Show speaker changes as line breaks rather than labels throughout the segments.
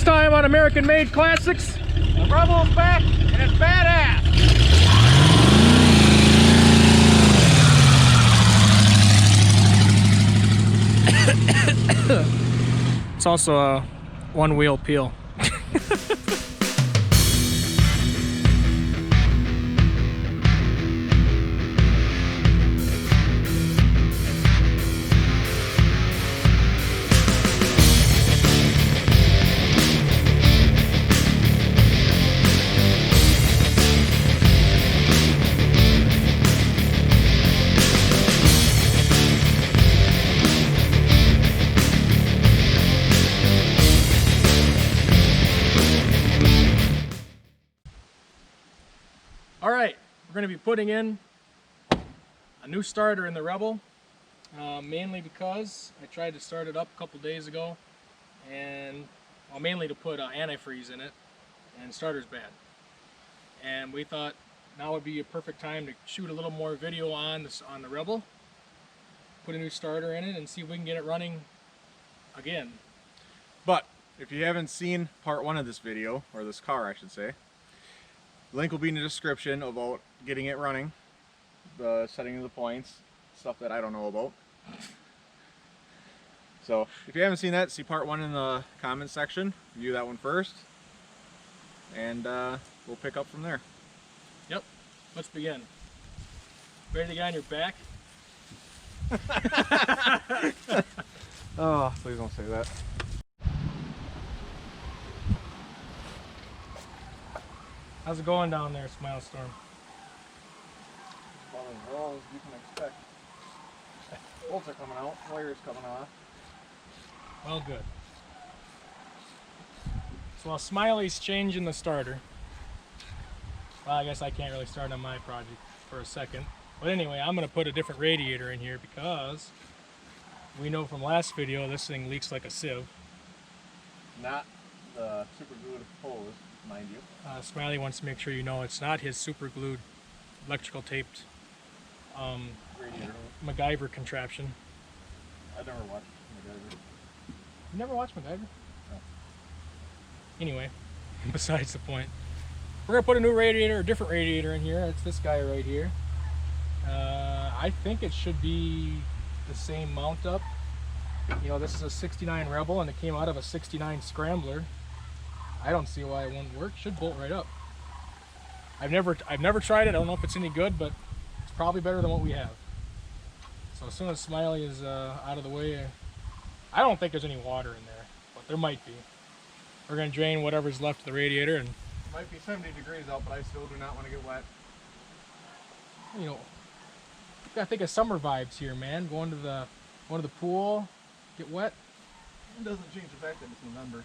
Next time on American Made Classics,
The Rebel's back and it's badass.
it's also a one-wheel peel. Alright, we're going to be putting in a new starter in the Rebel, mainly because I tried to start it up a couple days ago, and well, mainly to put antifreeze in it, and the starter's bad. And we thought now would be a perfect time to shoot a little more video on the Rebel, put a new starter in it, and see if we can get it running again.
But if you haven't seen part 1 of this video, or this car I should say, link will be in the description about getting it running, the setting of the points, stuff that I don't know about. So if you haven't seen that, see part 1 in the comments section, view that one first, and we'll pick up from there.
Yep, let's begin. Ready to get on your back?
Oh, please don't say that.
How's it going down there, Smile Storm?
About as well as you can expect. Bolts are coming out, wires coming off.
Well, good. So while Smiley's changing the starter, well, I guess I can't really start on my project for a second. But anyway, I'm going to put a different radiator in here because we know from last video this thing leaks like a sieve.
Not the super glued hose, mind you.
Smiley wants to make sure you know it's not his super glued, electrical taped
Radiator.
MacGyver contraption.
I've never watched MacGyver.
You never watched MacGyver?
No.
Anyway, besides the point. We're going to put a new radiator, a different radiator in here. It's this guy right here. I think it should be the same mount up. You know, this is a 69 Rebel and it came out of a 69 Scrambler. I don't see why it won't work. Should bolt right up. I've never tried it. I don't know if it's any good, but it's probably better than what we have. So as soon as Smiley is out of the way, I don't think there's any water in there, but there might be. We're going to drain whatever's left of the radiator, and
It might be 70 degrees out, but I still do not want to get wet.
you know, you gotta think of summer vibes here, man. Going to the pool, get wet.
It doesn't change the fact that it's November.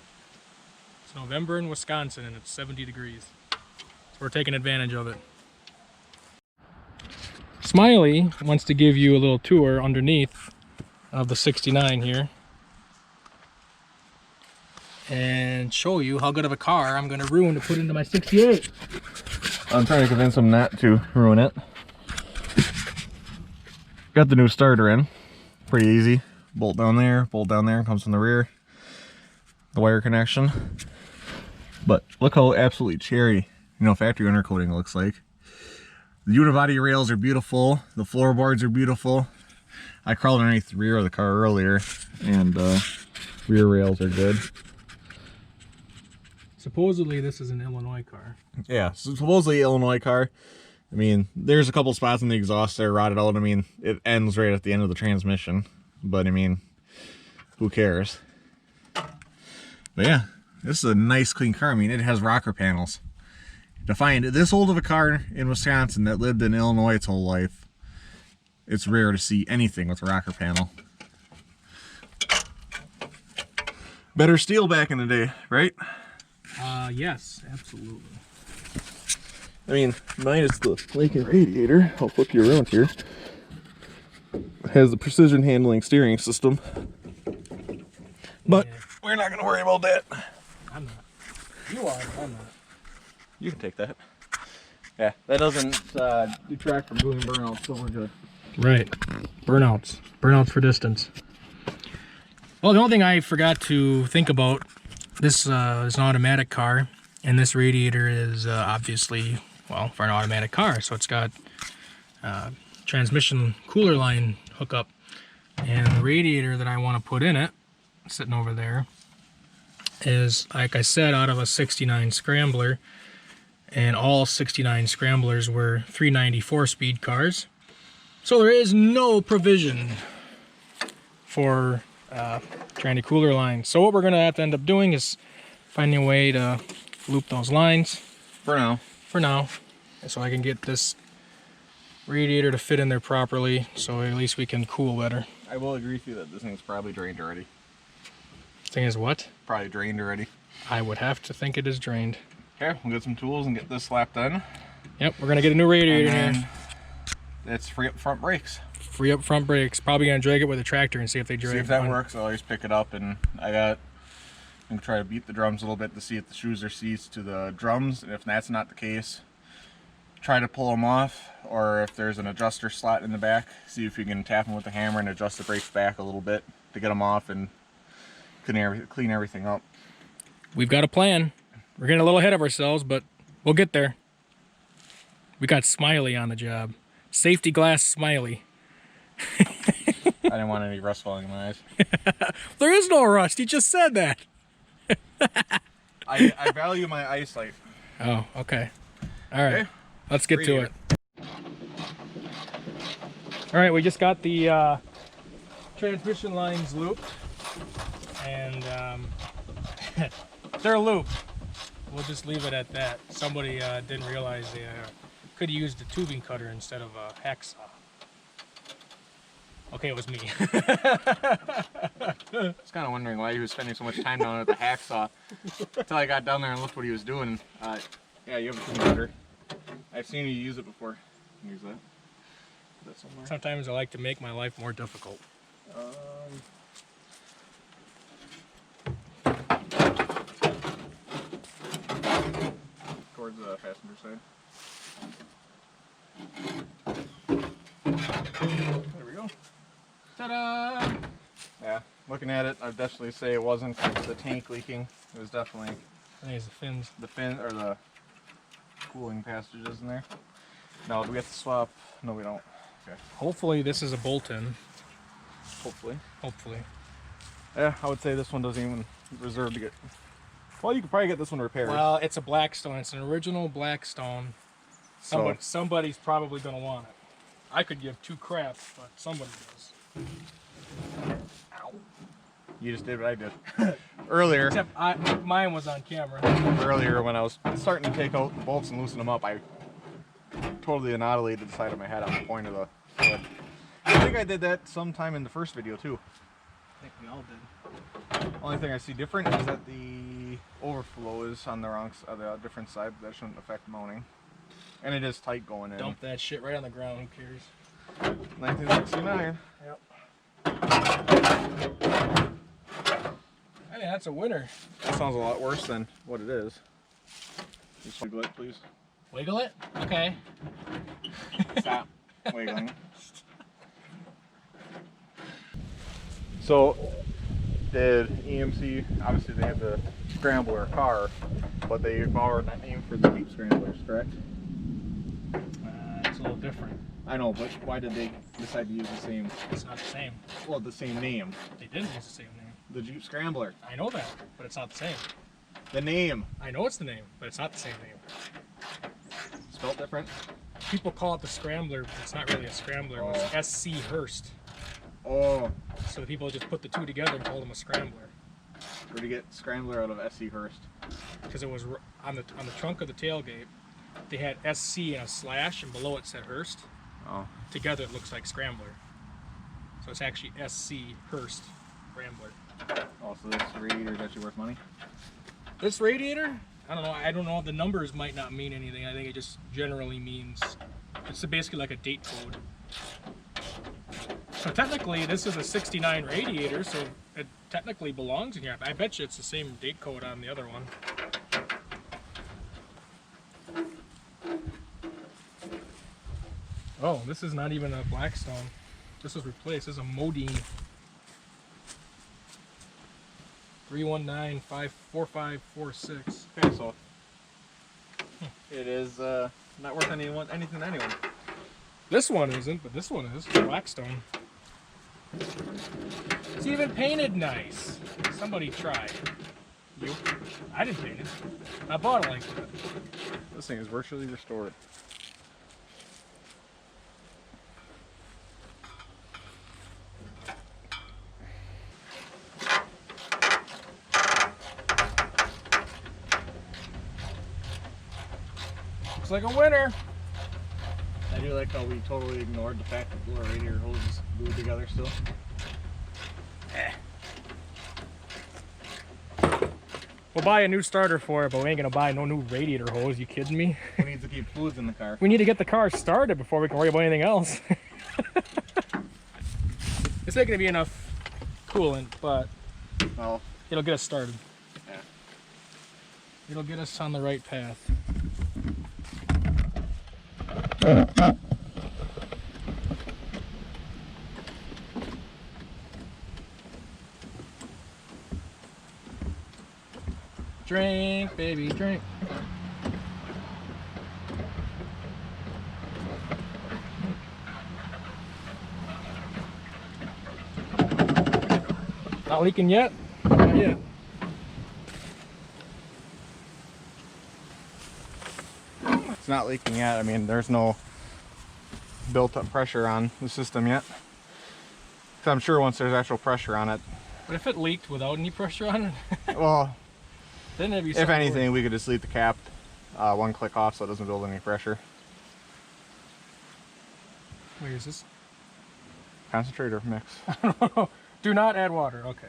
It's November in Wisconsin and it's 70 degrees. So we're taking advantage of it. Smiley wants to give you a little tour underneath of the 69 here and show you how good of a car I'm going to ruin to put into my 68.
I'm trying to convince him not to ruin it. Got the new starter in. Pretty easy. Bolt down there, comes from the rear. The wire connection. But look how absolutely cherry, factory undercoating looks like. The unibody rails are beautiful. The floorboards are beautiful. I crawled underneath the rear of the car earlier, and rear rails are good.
Supposedly this is an Illinois car.
Yeah, so supposedly Illinois car. I mean, there's a couple spots in the exhaust that are rotted out. I mean, it ends right at the end of the transmission. But I mean, who cares? But yeah, this is a nice clean car. I mean, it has rocker panels. To find this old of a car in Wisconsin that lived in Illinois its whole life, it's rare to see anything with a rocker panel. Better steel back in the day, right?
Yes, absolutely.
I mean, minus the Lincoln radiator. I'll flip you around here. It has the precision handling steering system. But yeah, we're not going to worry about that.
I'm not. You are, I'm not.
You can take that. Yeah, that doesn't detract from doing burnouts, so we're good.
Right. Burnouts. Burnouts for distance. Well, the only thing I forgot to think about This is an automatic car, and this radiator is obviously, well, for an automatic car, so it's got transmission cooler line hookup, and the radiator that I want to put in it, sitting over there, is, like I said, out of a 69 Scrambler, and all 69 Scramblers were 394 speed cars, so there is no provision for trying to cooler lines. So what we're gonna have to end up doing is finding a way to loop those lines
For now.
so I can get this radiator to fit in there properly, so at least we can cool better.
I will agree with you that this thing's probably drained already.
Thing is what?
Probably drained already.
I would have to think it is drained.
Okay, we'll get some tools and get this slapped in.
Yep, we're gonna get a new radiator in here.
It's free up front brakes.
Free up front brakes. Probably gonna drag it with a tractor and see if they drag.
See if that works. I'll always pick it up, and I'm gonna try to beat the drums a little bit to see if the shoes are seized to the drums, and if that's not the case, try to pull them off, or if there's an adjuster slot in the back, see if you can tap them with the hammer and adjust the brakes back a little bit to get them off and clean everything up.
We've got a plan. We're getting a little ahead of ourselves, but we'll get there. We got Smiley on the job. Safety glass Smiley.
I didn't want any rust falling in my eyes.
There is no rust. You just said that.
I value my eyesight.
Oh, okay. All right.
Okay.
Let's get to it. All right, we just got the transmission lines looped, and they're looped. We'll just leave it at that. Somebody didn't realize they could have used a tubing cutter instead of a hacksaw. Okay, it was me.
I was kind of wondering why he was spending so much time down at the hacksaw until I got down there and looked what he was doing. Yeah, you have a tubing cutter. I've seen you use it before. Use that. Put that somewhere.
Sometimes I like to make my life more difficult.
Towards the passenger side. There we go.
Ta-da!
Yeah, looking at it, I'd definitely say it wasn't the tank leaking. It was definitely
I think it's the fins.
the fin or the cooling passages in there. No, do we have to swap? No, we don't. Okay.
Hopefully this is a bolt-in.
Hopefully.
Hopefully.
Yeah, I would say this one doesn't even reserve to get. Well, you could probably get this one repaired.
Well, it's a Blackstone. It's an original Blackstone.
So-
Somebody's probably going to want it. I could give two craps, but somebody does. Ow.
You just did what I did earlier.
Except mine was on camera.
Earlier, when I was starting to take out the bolts and loosen them up, I totally annihilated the side of my head on the point of the hood. I think I did that sometime in the first video too.
I think we all did.
Only thing I see different is that the overflow is on the wrong side, the different side, but that shouldn't affect mounting. And it is tight going in.
Dump that shit right on the ground. Who cares?
1969.
Yep. I think that's a winner.
That sounds a lot worse than what it is. Just wiggle it, please.
Wiggle it? Okay.
Stop wiggling. So, did AMC, obviously they have the Scrambler car, but they borrowed that name for the Jeep Scramblers, correct?
It's a little different.
I know, but why did they decide to use the same,
It's not the same.
well, the same name?
They didn't use the same name.
The Jeep Scrambler.
I know that, but it's not the same.
The name.
I know it's the name, but it's not the same name.
Spelled different?
People call it the Scrambler, but it's not really a Scrambler. It was SC Hurst.
Oh,
So the people just put the two together and called them a Scrambler.
where'd you get Scrambler out of SC Hurst?
Because it was on the trunk of the tailgate. They had SC and a slash, and below it said Hurst.
Oh.
Together it looks like Scrambler. So it's actually SC Hurst Scrambler.
Oh, so this radiator is actually worth money?
This radiator, I don't know. I don't know. The numbers might not mean anything. I think it just generally means it's basically like a date code. So technically, this is a 69 radiator, so it technically belongs in here. I bet you it's the same date code on the other one. Oh, this is not even a Blackstone. This was replaced. This is a Modine. 319-4546.
Okay, so it is not worth anything to anyone.
This one isn't, but this one is. Blackstone. It's even painted nice. Somebody tried. You? I didn't paint it. I bought it like that.
This thing is virtually restored.
Looks like a winner.
I do like how we totally ignored the fact that the radiator hose is glued together still.
We'll buy a new starter for it, but we ain't gonna buy no new radiator hose. You kidding me?
We need to keep fluids in the car.
We need to get the car started before we can worry about anything else. It's not gonna be enough coolant, but
Well,
it'll get us started.
yeah.
It'll get us on the right path. Drink, baby, drink. Not leaking yet? Not yet.
It's not leaking yet. I mean, there's no built-up pressure on the system yet. So I'm sure once there's actual pressure on it,
But if it leaked without any pressure on it,
well,
then it'd be
if
something
anything, we could just leave the cap one click off so it doesn't build any pressure.
Wait, is this?
Concentrate or mix?
Do not add water. Okay.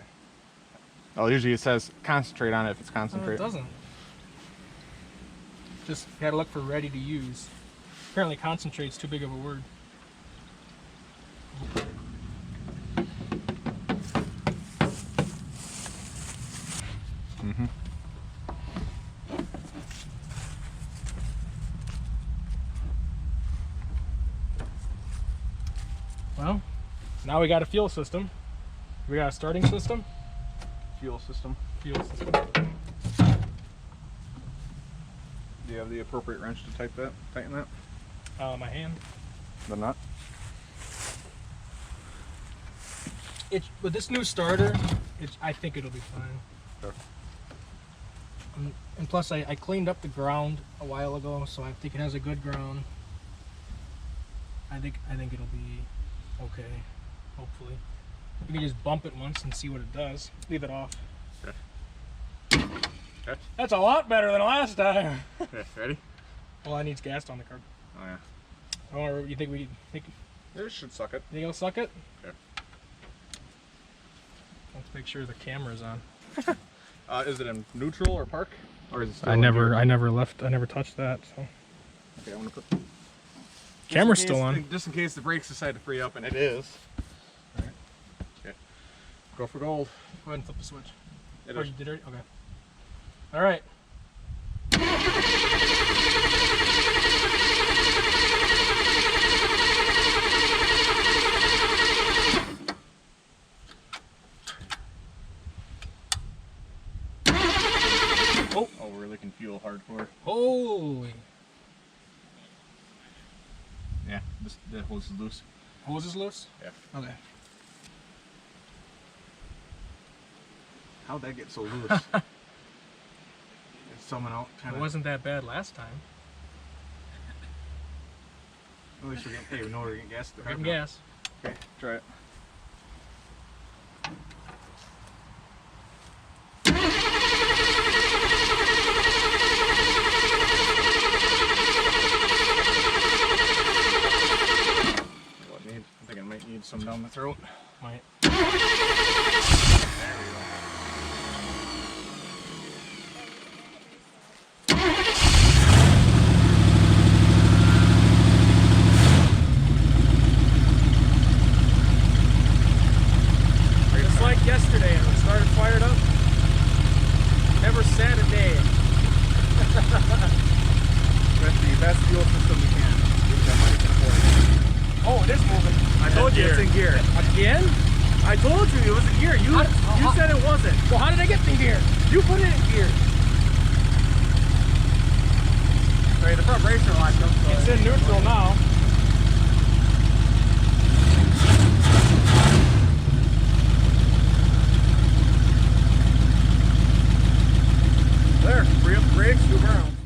Well, usually it says concentrate on it if it's
No,
concentrate.
it doesn't. Just gotta look for ready to use. Apparently concentrate's too big of a word.
Mm-hmm.
Well, now we got a fuel system. We got a starting system.
Fuel system.
Fuel system.
Do you have the appropriate wrench to tighten that?
My hand.
The nut?
With this new starter, I think it'll be fine.
Sure.
And plus, I cleaned up the ground a while ago, so I think it has a good ground. I think it'll be okay. Hopefully, we can just bump it once and see what it does. Leave it off.
Okay. Okay.
That's a lot better than last time.
Okay, ready?
Well, I need gas on the car.
Oh yeah.
Or you think we think?
This should suck it.
Think it'll suck it?
Okay.
Let's make sure the camera's on.
Is it in neutral or park? Or is it still
I
in
never
gear?
touched that. So
Okay, I'm gonna put.
camera's still on.
Just in case the brakes decide to free up, and it is.
Alright.
Okay. Go for gold.
Go ahead and flip the switch.
It
Oh,
is.
you did it? Okay. All right.
Oh, we're licking fuel hardcore.
Holy.
Yeah, the hose is loose.
Hose is loose?
Yeah.
Okay.
How'd that get so loose? It's someone out kind
It
of.
wasn't that bad last time.
At least we're getting. Hey, we know we're getting gas.
We're getting gas.
Okay, try it. I think I might need some down the throat.
Might. Just like yesterday, and it started fired up. Never sat a day.
With the best fuel system we can. That money can afford.
Oh, it is moving.
I told you it's in gear.
Again?
I told you it was in gear. You said it wasn't.
Well, how did I get in gear?
You put it in gear. Sorry, the front brakes are locked up. So
It's in neutral now.
there, free up the brakes, move around.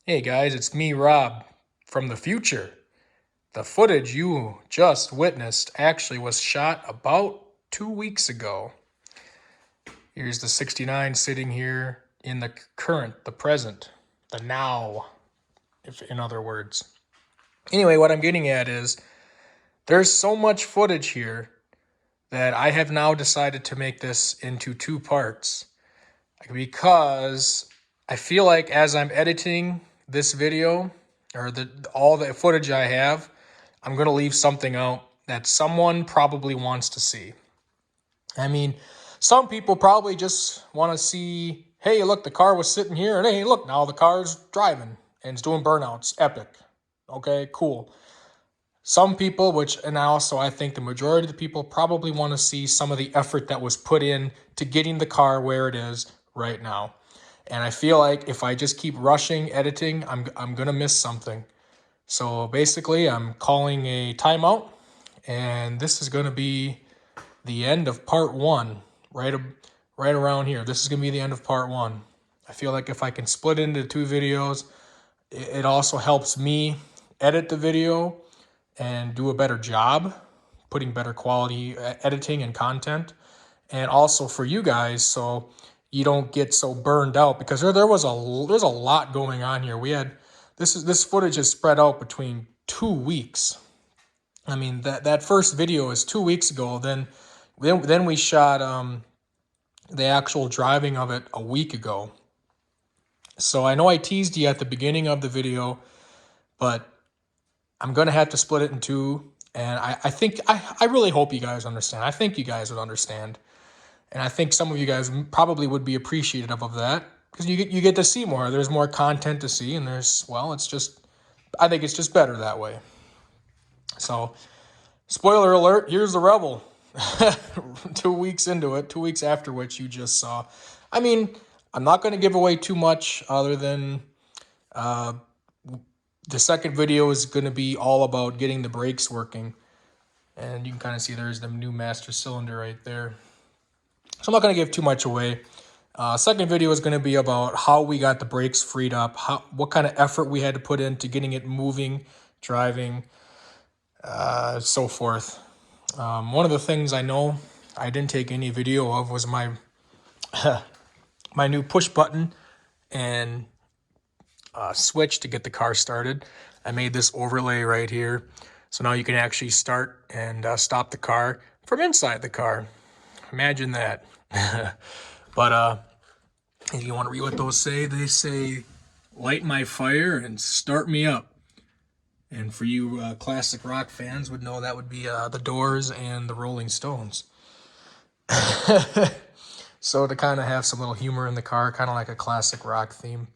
Hey guys, it's me, Rob, from the future. The footage you just witnessed actually was shot about 2 weeks ago. Here's the 69 sitting here in the current, the present, the now, if in other words. Anyway, what I'm getting at is there's so much footage here that I have now decided to make this into 2 parts because I feel like as I'm editing this video or all the footage I have, I'm going to leave something out that someone probably wants to see. I mean, some people probably just want to see, hey, look, the car was sitting here, and hey, look, now the car's driving and it's doing burnouts. Epic. Okay, cool. Some people, I think the majority of the people probably want to see some of the effort that was put in to getting the car where it is right now. And I feel like if I just keep rushing editing, I'm going to miss something. So basically, I'm calling a timeout, and this is going to be the end of part 1, right around here. This is going to be the end of part 1. I feel like if I can split into 2 videos, it also helps me edit the video and do a better job, putting better quality editing and content, and also for you guys, so you don't get so burned out, because there's a lot going on here. We had this footage is spread out between 2 weeks. I mean, that first video is 2 weeks ago. Then we shot the actual driving of it a week ago. So I know I teased you at the beginning of the video, but I'm gonna have to split it in 2. And I really hope you guys understand. I think you guys would understand. And I think some of you guys probably would be appreciative of that, because you get to see more. There's more content to see, and I think it's just better that way. So, spoiler alert, here's the Rebel. 2 weeks into it, 2 weeks after which you just saw. I mean, I'm not going to give away too much other than the second video is going to be all about getting the brakes working. And you can kind of see there's the new master cylinder right there. So I'm not going to give too much away. Second video is going to be about how we got the brakes freed up, what kind of effort we had to put into getting it moving, driving, so forth. One of the things I know I didn't take any video of was my my new push button and switch to get the car started. I made this overlay right here, so now you can actually start and stop the car from inside the car. Imagine that. But if you want to read what those say, they say, light my fire and start me up. And for you classic rock fans would know that would be the Doors and the Rolling Stones. So to kind of have some little humor in the car, kind of like a classic rock theme,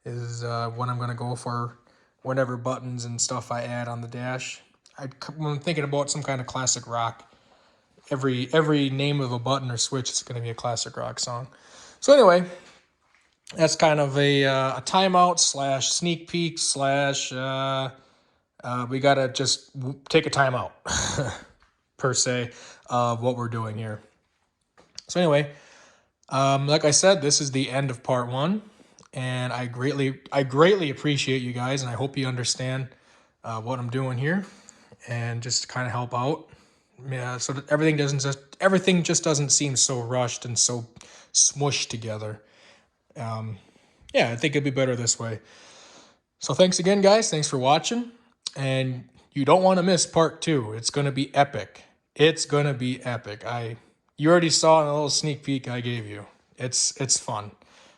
is what I'm going to go for whatever buttons and stuff I add on the dash. I'm thinking about some kind of classic rock. Every name of a button or switch is going to be a classic rock song. So anyway, that's kind of a timeout / sneak peek / we got to just take a timeout per se of what we're doing here. So anyway, like I said, this is the end of part 1, and I greatly appreciate you guys, and I hope you understand what I'm doing here, and just to kind of help out. Yeah, so that everything just doesn't seem so rushed and so smushed together. Yeah, I think it'd be better this way. So thanks again, guys. Thanks for watching. And you don't want to miss part 2. It's going to be epic. It's going to be epic. You already saw in a little sneak peek I gave you. It's fun.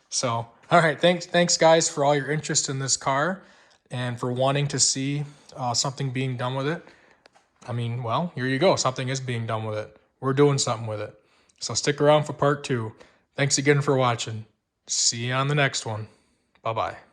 So, all right. Thanks, guys, for all your interest in this car and for wanting to see something being done with it. I mean, well, here you go. Something is being done with it. We're doing something with it. So stick around for part 2. Thanks again for watching. See you on the next one. Bye-bye.